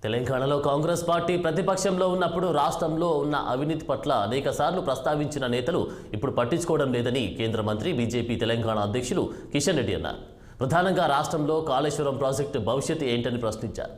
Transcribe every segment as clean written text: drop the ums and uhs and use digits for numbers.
తెలంగాణలో కాంగ్రెస్ పార్టీ ప్రతిపక్షంలో ఉన్నప్పుడు రాష్ట్రంలో ఉన్న అవినీతి పట్ల అనేకసార్లు ప్రస్తావించిన నేతలు ఇప్పుడు పట్టించుకోవడం లేదని కేంద్ర మంత్రి బీజేపీ తెలంగాణ అధ్యక్షులు కిషన్ రెడ్డి అన్నారు. ప్రధానంగా రాష్ట్రంలో కాళేశ్వరం ప్రాజెక్టు భవిష్యత్తు ఏంటని ప్రశ్నించారు.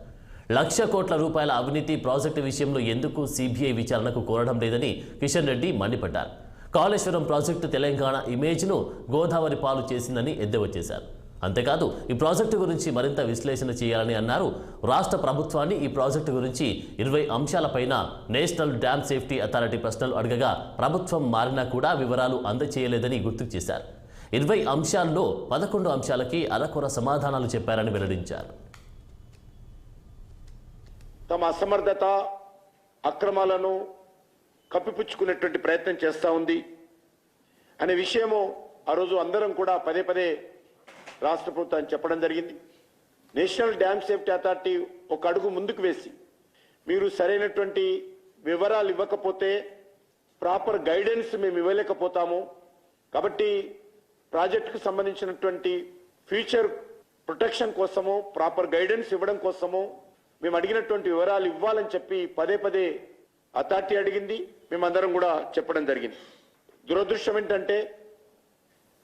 1,00,000 కోట్ల రూపాయల అవినీతి ప్రాజెక్టు విషయంలో ఎందుకు సీబీఐ విచారణకు కోరడం లేదని కిషన్ రెడ్డి మండిపడ్డారు. కాళేశ్వరం ప్రాజెక్టు తెలంగాణ ఇమేజ్ను గోదావరి పాలు చేసిందని ఎద్దేవా చేశారు. అంతేకాదు ఈ ప్రాజెక్టు గురించి మరింత విశ్లేషణ చేయాలని అన్నారు. రాష్ట్ర ప్రభుత్వాన్ని ఈ ప్రాజెక్టు గురించి 20 అంశాలపైన నేషనల్ డ్యామ్ సేఫ్టీ అథారిటీ ప్రశ్నలు అడగగా ప్రభుత్వం మారినా కూడా వివరాలు అందజేయలేదని గుర్తుకు చేశారు. 20 అంశాల్లో 11 అంశాలకి అరకొర సమాధానాలు చెప్పారని వెల్లడించారు. తమ అసమర్థత అక్రమాలను కప్పిపుచ్చుకునేటువంటి ప్రయత్నం చేస్తూ ఉంది అనే విషయము ఆ రోజు అందరం కూడా పదే పదే రాష్ట్ర ప్రభుత్వాన్ని చెప్పడం జరిగింది. నేషనల్ డ్యామ్ సేఫ్టీ అథారిటీ ఒక అడుగు ముందుకు వేసి మీరు సరైనటువంటి వివరాలు ఇవ్వకపోతే ప్రాపర్ గైడెన్స్ మేము ఇవ్వలేకపోతాము, కాబట్టి ప్రాజెక్టుకు సంబంధించినటువంటి ఫ్యూచర్ ప్రొటెక్షన్ కోసము ప్రాపర్ గైడెన్స్ ఇవ్వడం కోసము మేము అడిగినటువంటి వివరాలు ఇవ్వాలని చెప్పి పదే పదే అథారిటీ అడిగింది. మేమందరం కూడా చెప్పడం జరిగింది. దురదృష్టం ఏంటంటే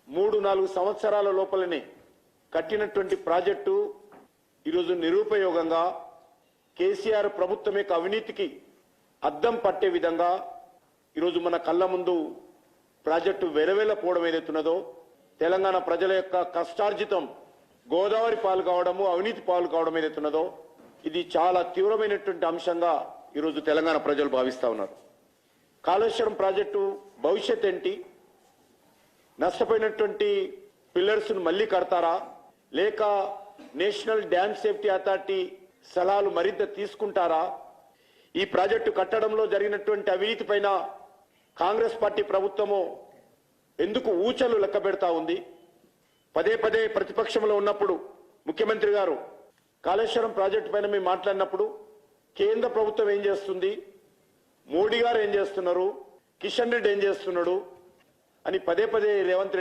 3-4 సంవత్సరాల లోపలనే కట్టినటువంటి ప్రాజెక్టు ఈరోజు నిరుపయోగంగా కేసీఆర్ ప్రభుత్వం యొక్క అవినీతికి అద్దం పట్టే విధంగా ఈరోజు మన కళ్ళ ముందు ప్రాజెక్టు వెలవెలపోవడం ఏదైతున్నదో, తెలంగాణ ప్రజల యొక్క కష్టార్జితం గోదావరి పాలు కావడము, అవినీతి పాలు కావడం ఏదైతున్నదో ఇది చాలా తీవ్రమైనటువంటి అంశంగా ఈరోజు తెలంగాణ ప్రజలు భావిస్తా ఉన్నారు. కాళేశ్వరం ప్రాజెక్టు భవిష్యత్ ఏంటి? నష్టపోయినటువంటి పిల్లర్స్ను మళ్ళీ కడతారా, లేక నేషనల్ డ్యామ్ సేఫ్టీ అథారిటీ సలహాలు మరింత తీసుకుంటారా? ఈ ప్రాజెక్టు కట్టడంలో జరిగినటువంటి అవినీతి పైన కాంగ్రెస్ పార్టీ ప్రభుత్వము ఎందుకు ఊచలు లెక్క పెడతా ఉంది? పదే పదే ప్రతిపక్షంలో ఉన్నప్పుడు ముఖ్యమంత్రి గారు కాళేశ్వరం ప్రాజెక్టు పైన మేము మాట్లాడినప్పుడు కేంద్ర ప్రభుత్వం ఏం చేస్తుంది, మోడీ గారు ఏం చేస్తున్నారు, కిషన్ రెడ్డి ఏం చేస్తున్నాడు అని పదే పదే రేవంత్ రెడ్డి